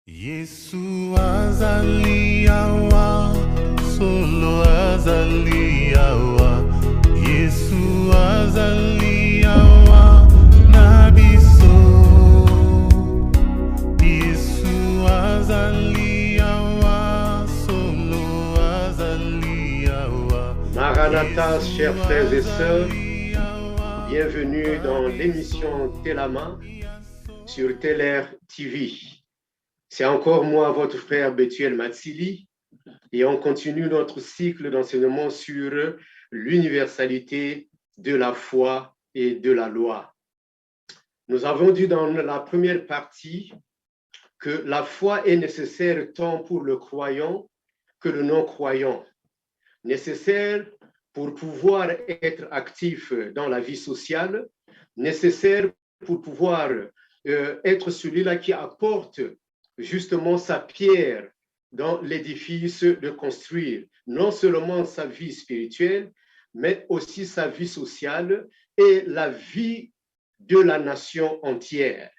Yesu azaliawa, solo azaliawa. Yesu azaliawa, nabiso. Yesu azaliawa, solo azaliawa. Maranatha, chers frères et sœurs, bienvenue dans l'émission Telama sur Teler TV. C'est encore moi, votre frère Bethuel Matsili, et on continue notre cycle d'enseignement sur l'universalité de la foi et de la loi. Nous avons dit dans la première partie que la foi est nécessaire tant pour le croyant que le non-croyant, nécessaire pour pouvoir être actif dans la vie sociale, nécessaire pour pouvoir être celui-là qui apporte justement sa pierre dans l'édifice de construire non seulement sa vie spirituelle, mais aussi sa vie sociale et la vie de la nation entière.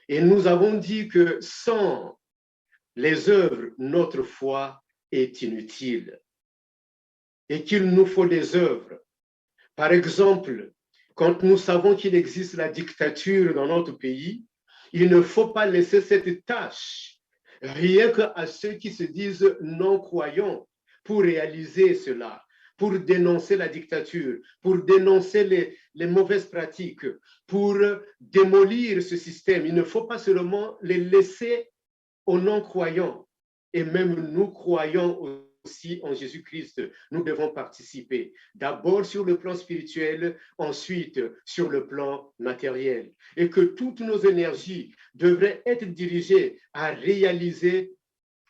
Et nous avons dit que sans les œuvres, notre foi est inutile et qu'il nous faut des œuvres. Par exemple, quand nous savons qu'il existe la dictature dans notre pays, il ne faut pas laisser cette tâche rien qu'à ceux qui se disent non-croyants pour réaliser cela, pour dénoncer la dictature, pour dénoncer les mauvaises pratiques, pour démolir ce système. Il ne faut pas seulement les laisser aux non-croyants. Et même nous croyons aussi en Jésus-Christ, nous devons participer. D'abord sur le plan spirituel, ensuite sur le plan matériel. Et que toutes nos énergies devraient être dirigées à réaliser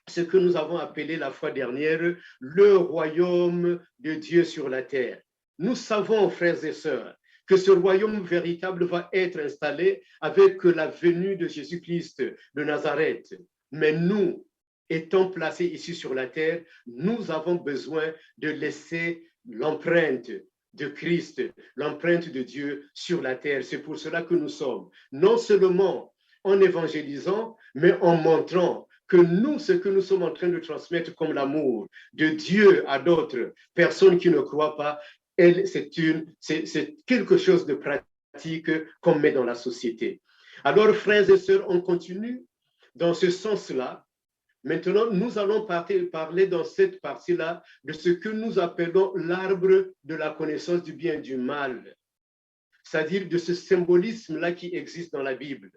ce que nous avons appelé la fois dernière le royaume de Dieu sur la terre. Nous savons, frères et sœurs, que ce royaume véritable va être installé avec la venue de Jésus-Christ de Nazareth. Mais nous, étant placés ici sur la terre, nous avons besoin de laisser l'empreinte de Christ, l'empreinte de Dieu sur la terre. C'est pour cela que nous sommes, non seulement en évangélisant, mais en montrant que nous, ce que nous sommes en train de transmettre comme l'amour de Dieu à d'autres personnes qui ne croient pas, c'est quelque chose de pratique qu'on met dans la société. Alors, frères et sœurs, on continue dans ce sens-là. Maintenant, nous allons parler dans cette partie-là de ce que nous appelons l'arbre de la connaissance du bien et du mal, c'est-à-dire de ce symbolisme-là qui existe dans la Bible.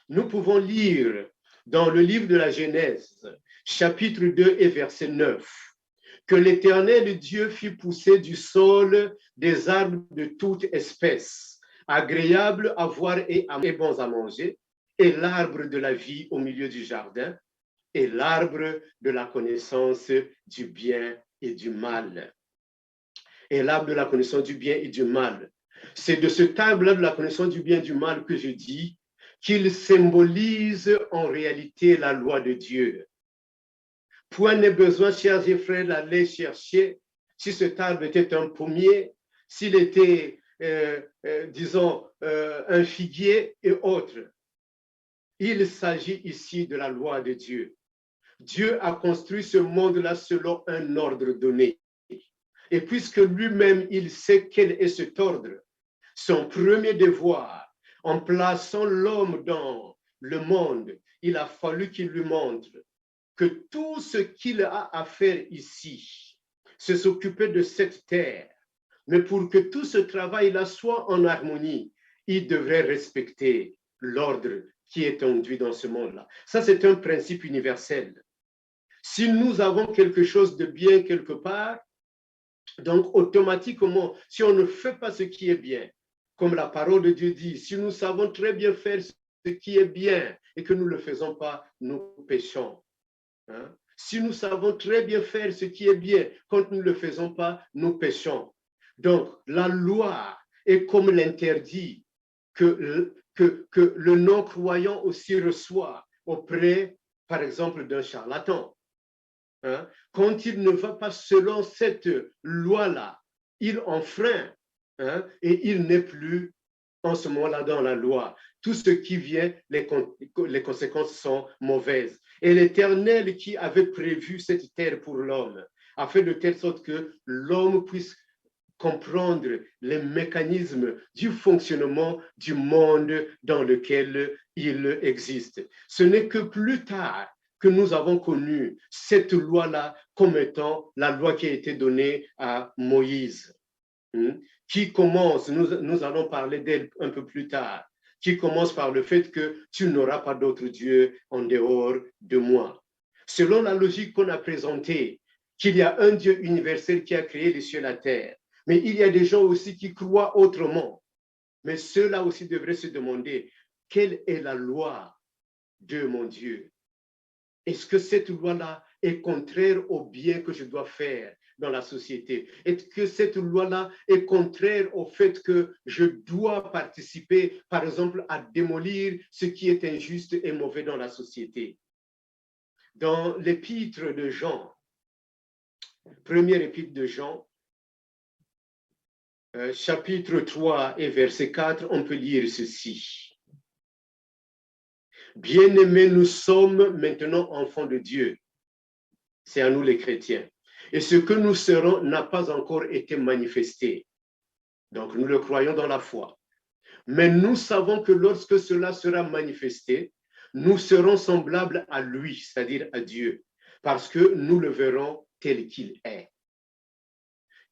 Nous pouvons lire dans le livre de la Genèse, chapitre 2 et verset 9, que l'Éternel Dieu fit pousser du sol des arbres de toute espèce, agréables à voir et bons à manger, et l'arbre de la vie au milieu du jardin, et l'arbre de la connaissance du bien et du mal. Et l'arbre de la connaissance du bien et du mal. C'est de cet arbre-là de la connaissance du bien et du mal que je dis qu'il symbolise en réalité la loi de Dieu. Point n'est besoin, chers et frères, d'aller chercher si cet arbre était un pommier, s'il était, disons, un figuier et autres. Il s'agit ici de la loi de Dieu. Dieu a construit ce monde-là selon un ordre donné. Et puisque lui-même, il sait quel est cet ordre, son premier devoir, en plaçant l'homme dans le monde, il a fallu qu'il lui montre que tout ce qu'il a à faire ici, c'est s'occuper de cette terre. Mais pour que tout ce travail-là soit en harmonie, il devrait respecter l'ordre qui est induit dans ce monde-là. Ça, c'est un principe universel. Si nous avons quelque chose de bien quelque part, donc automatiquement, si on ne fait pas ce qui est bien, comme la parole de Dieu dit, si nous savons très bien faire ce qui est bien et que nous ne le faisons pas, nous péchons. Hein? Si nous savons très bien faire ce qui est bien, quand nous ne le faisons pas, nous péchons. Donc, la loi est comme l'interdit que le non-croyant aussi reçoit auprès, par exemple, d'un charlatan. Hein? Quand il ne va pas selon cette loi-là, il enfreint, hein? Et il n'est plus en ce moment-là dans la loi. Tout ce qui vient, les conséquences sont mauvaises. Et l'Éternel qui avait prévu cette terre pour l'homme, a fait de telle sorte que l'homme puisse comprendre les mécanismes du fonctionnement du monde dans lequel il existe. Ce n'est que plus tard que nous avons connu cette loi-là comme étant la loi qui a été donnée à Moïse, qui commence, nous allons parler d'elle un peu plus tard, qui commence par le fait que tu n'auras pas d'autre Dieu en dehors de moi. Selon la logique qu'on a présentée, qu'il y a un Dieu universel qui a créé les cieux et la terre, mais il y a des gens aussi qui croient autrement. Mais ceux-là aussi devraient se demander, quelle est la loi de mon Dieu? Est-ce que cette loi-là est contraire au bien que je dois faire dans la société? Est-ce que cette loi-là est contraire au fait que je dois participer, par exemple, à démolir ce qui est injuste et mauvais dans la société? Dans l'épître de Jean, première épître de Jean, chapitre 3 et verset 4, on peut lire ceci. Bien-aimés, nous sommes maintenant enfants de Dieu. C'est à nous les chrétiens. Et ce que nous serons n'a pas encore été manifesté. Donc nous le croyons dans la foi. Mais nous savons que lorsque cela sera manifesté, nous serons semblables à lui, c'est-à-dire à Dieu, parce que nous le verrons tel qu'il est.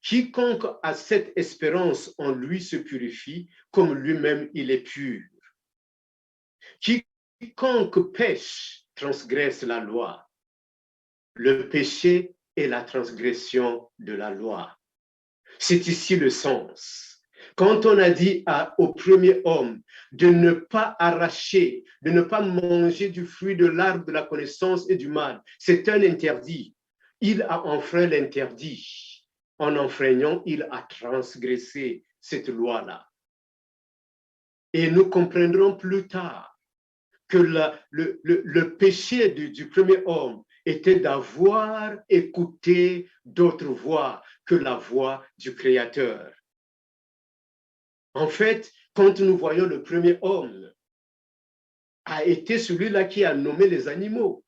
Quiconque a cette espérance en lui se purifie comme lui-même il est pur. Quiconque pêche transgresse la loi. Le péché est la transgression de la loi. C'est ici le sens. Quand on a dit au premier homme de ne pas arracher, de ne pas manger du fruit de l'arbre de la connaissance et du mal, c'est un interdit. Il a enfreint l'interdit. En enfreignant, il a transgressé cette loi-là. Et nous comprendrons plus tard que le péché du premier homme était d'avoir écouté d'autres voix que la voix du Créateur. En fait, quand nous voyons le premier homme, a été celui-là qui a nommé les animaux,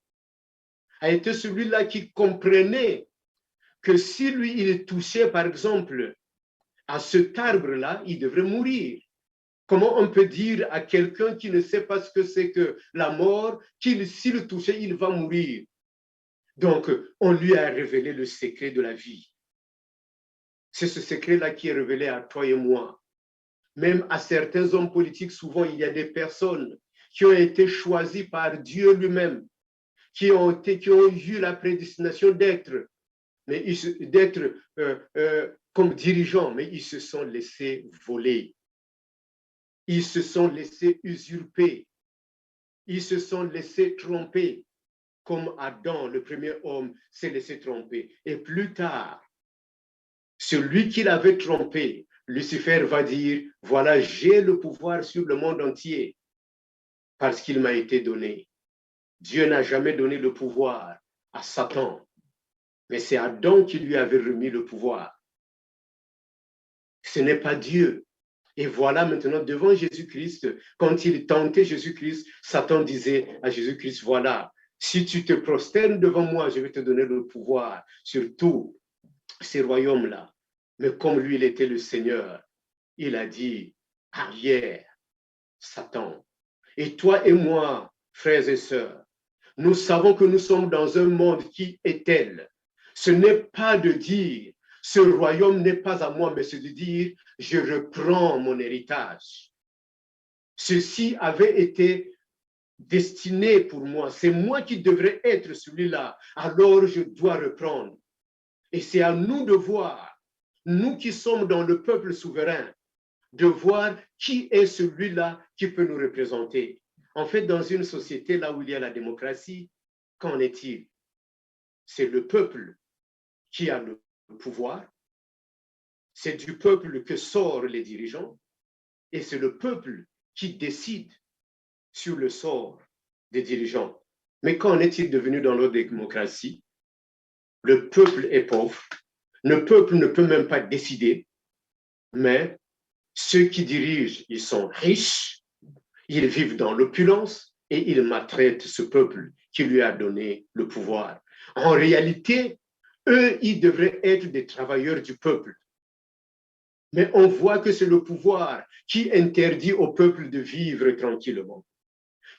a été celui-là qui comprenait que si lui, il touchait, par exemple, à cet arbre-là, il devrait mourir. Comment on peut dire à quelqu'un qui ne sait pas ce que c'est que la mort, qu'il s'il le touchait, il va mourir? Donc, on lui a révélé le secret de la vie. C'est ce secret-là qui est révélé à toi et moi. Même à certains hommes politiques, souvent, il y a des personnes qui ont été choisies par Dieu lui-même, qui ont eu la prédestination d'être comme dirigeants, mais ils se sont laissés voler. Ils se sont laissés usurper. Ils se sont laissés tromper, comme Adam, le premier homme, s'est laissé tromper. Et plus tard, celui qui l'avait trompé, Lucifer va dire, voilà, j'ai le pouvoir sur le monde entier parce qu'il m'a été donné. Dieu n'a jamais donné le pouvoir à Satan, mais c'est Adam qui lui avait remis le pouvoir. Ce n'est pas Dieu. Et voilà maintenant devant Jésus-Christ, quand il tentait Jésus-Christ, Satan disait à Jésus-Christ, voilà, si tu te prosternes devant moi, je vais te donner le pouvoir sur tous ces royaumes-là. Mais comme lui, il était le Seigneur, il a dit, arrière, Satan. Et toi et moi, frères et sœurs, nous savons que nous sommes dans un monde qui est tel. Ce n'est pas de dire, ce royaume n'est pas à moi, mais c'est de dire, je reprends mon héritage. Ceci avait été destiné pour moi. C'est moi qui devrais être celui-là. Alors je dois reprendre. Et c'est à nous de voir, nous qui sommes dans le peuple souverain, de voir qui est celui-là qui peut nous représenter. En fait, dans une société là où il y a la démocratie, qu'en est-il? C'est le peuple qui a le pouvoir, c'est du peuple que sortent les dirigeants, et c'est le peuple qui décide sur le sort des dirigeants. Mais qu'en est-il devenu dans notre démocratie? Le peuple est pauvre, le peuple ne peut même pas décider, mais Ceux qui dirigent, ils sont riches, ils vivent dans l'opulence et ils maltraitent ce peuple qui lui a donné le pouvoir. En réalité, eux, ils devraient être des travailleurs du peuple. Mais on voit que c'est le pouvoir qui interdit au peuple de vivre tranquillement,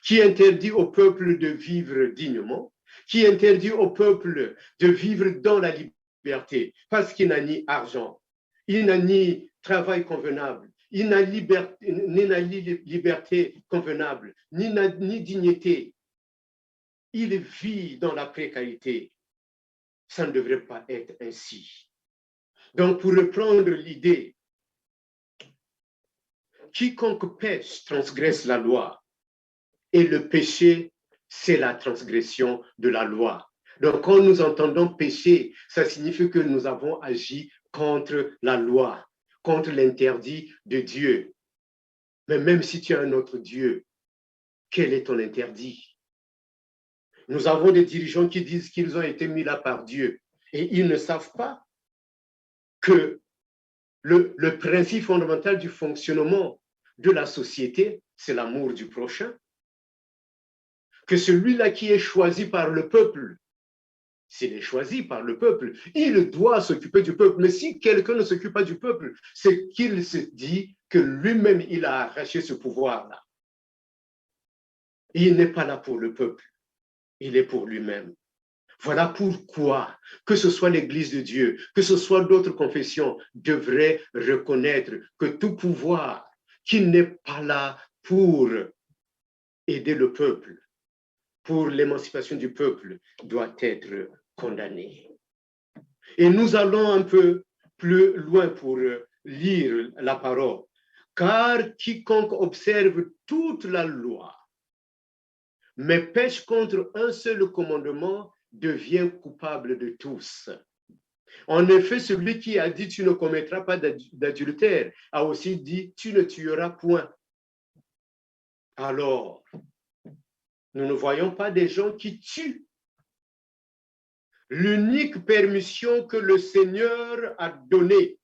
qui interdit au peuple de vivre dignement, qui interdit au peuple de vivre dans la liberté, parce qu'il n'a ni argent, il n'a ni travail convenable, il n'a ni liberté convenable, ni dignité. Il vit dans la précarité. Ça ne devrait pas être ainsi. Donc, pour reprendre l'idée, quiconque pêche transgresse la loi, et le péché, c'est la transgression de la loi. Donc, quand nous entendons péché, ça signifie que nous avons agi contre la loi, contre l'interdit de Dieu. Mais même si tu as un autre Dieu, quel est ton interdit? Nous avons des dirigeants qui disent qu'ils ont été mis là par Dieu et ils ne savent pas que le principe fondamental du fonctionnement de la société, c'est l'amour du prochain. Que celui-là qui est choisi par le peuple, s'il est choisi par le peuple, il doit s'occuper du peuple. Mais si quelqu'un ne s'occupe pas du peuple, c'est qu'il se dit que lui-même, il a arraché ce pouvoir-là. Il n'est pas là pour le peuple, il est pour lui-même. Voilà pourquoi, que ce soit l'Église de Dieu, que ce soit d'autres confessions, devraient reconnaître que tout pouvoir qui n'est pas là pour aider le peuple, pour l'émancipation du peuple, doit être condamné. Et nous allons un peu plus loin pour lire la parole. Car quiconque observe toute la loi, mais pêche contre un seul commandement, devient coupable de tous. En effet, celui qui a dit « tu ne commettras pas d'adultère » a aussi dit « tu ne tueras point ». Alors, nous ne voyons pas des gens qui tuent. L'unique permission que le Seigneur a donnée,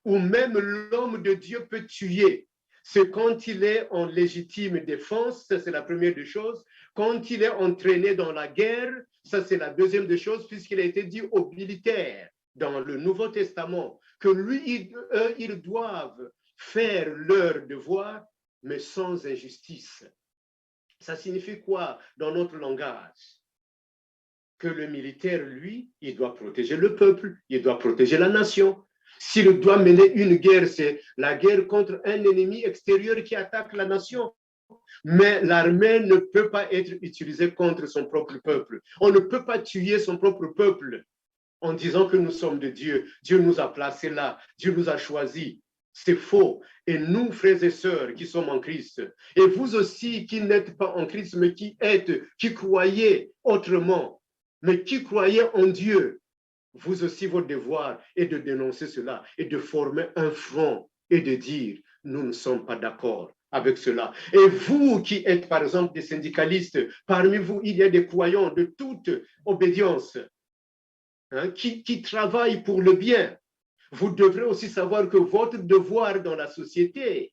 ou même l'homme de Dieu peut tuer, c'est quand il est en légitime défense, ça c'est la première des choses. Quand il est entraîné dans la guerre, ça c'est la deuxième des choses, puisqu'il a été dit aux militaires dans le Nouveau Testament que lui, eux, ils doivent faire leur devoir, mais sans injustice. Ça signifie quoi dans notre langage? Que le militaire, lui, il doit protéger le peuple, il doit protéger la nation. S'il doit mener une guerre, c'est la guerre contre un ennemi extérieur qui attaque la nation. Mais l'armée ne peut pas être utilisée contre son propre peuple. On ne peut pas tuer son propre peuple en disant que nous sommes de Dieu. Dieu nous a placés là, Dieu nous a choisis. C'est faux. Et nous, frères et sœurs, qui sommes en Christ, et vous aussi qui n'êtes pas en Christ, mais qui croyez autrement, mais qui croyez en Dieu, vous aussi, votre devoir est de dénoncer cela et de former un front et de dire, nous ne sommes pas d'accord avec cela. Et vous qui êtes, par exemple, des syndicalistes, parmi vous, il y a des croyants de toute obédience qui travaillent pour le bien. Vous devrez aussi savoir que votre devoir dans la société,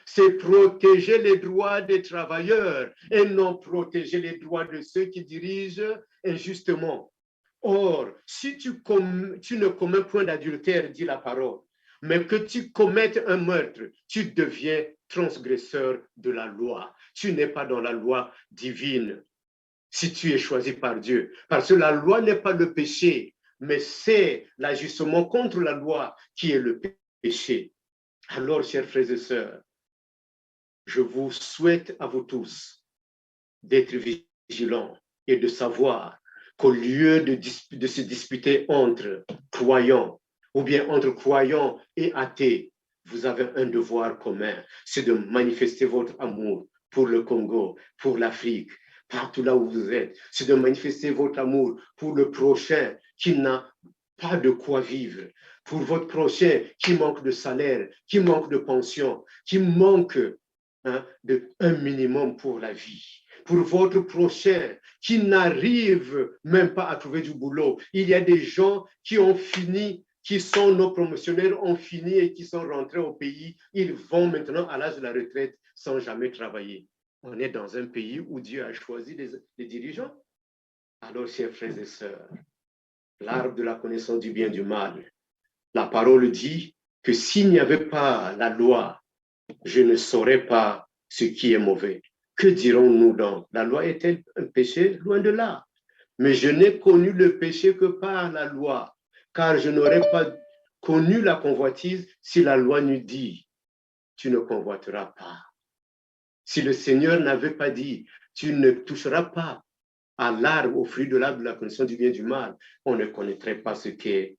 c'est protéger les droits des travailleurs et non protéger les droits de ceux qui dirigent injustement. Or, si tu ne commets point d'adultère, dit la parole, mais que tu commettes un meurtre, tu deviens transgresseur de la loi. Tu n'es pas dans la loi divine si tu es choisi par Dieu. Parce que la loi n'est pas le péché, mais c'est l'agissement contre la loi qui est le péché. Alors, chers frères et sœurs, je vous souhaite à vous tous d'être vigilants et de savoir qu'au lieu de se disputer entre croyants ou bien entre croyants et athées, vous avez un devoir commun, c'est de manifester votre amour pour le Congo, pour l'Afrique, partout là où vous êtes. C'est de manifester votre amour pour le prochain qui n'a pas de quoi vivre, pour votre prochain qui manque de salaire, qui manque de pension, qui manque d'un minimum pour la vie. Pour votre prochain qui n'arrive même pas à trouver du boulot. Il y a des gens qui ont fini, qui sont nos promotionnaires ont fini et qui sont rentrés au pays, ils vont maintenant à l'âge de la retraite sans jamais travailler. On est dans un pays où Dieu a choisi les dirigeants. Alors, chers frères et sœurs, l'arbre de la connaissance du bien et du mal, la parole dit que s'il n'y avait pas la loi, je ne saurais pas ce qui est mauvais. Que dirons-nous donc? La loi est-elle un péché? Loin de là. Mais je n'ai connu le péché que par la loi, car je n'aurais pas connu la convoitise si la loi n'eût dit, tu ne convoiteras pas. Si le Seigneur n'avait pas dit, tu ne toucheras pas à l'arbre, au fruit de l'arbre de la connaissance du bien et du mal, on ne connaîtrait pas ce qu'est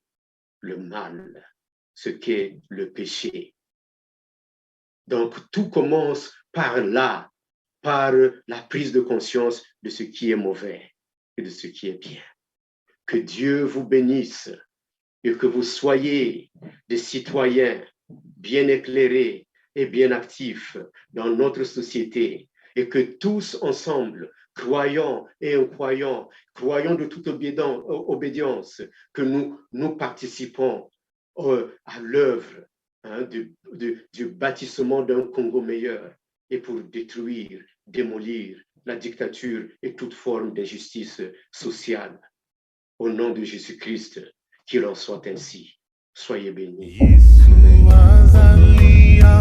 le mal, ce qu'est le péché. Donc, tout commence par là, par la prise de conscience de ce qui est mauvais et de ce qui est bien. Que Dieu vous bénisse et que vous soyez des citoyens bien éclairés et bien actifs dans notre société et que tous ensemble, croyants et incroyants, croyants de toute obédience, que nous participons à l'œuvre du bâtissement d'un Congo meilleur et pour détruire, démolir la dictature et toute forme d'injustice sociale. Au nom de Jésus-Christ, qu'il en soit ainsi. Soyez bénis. Yesu azaliawa.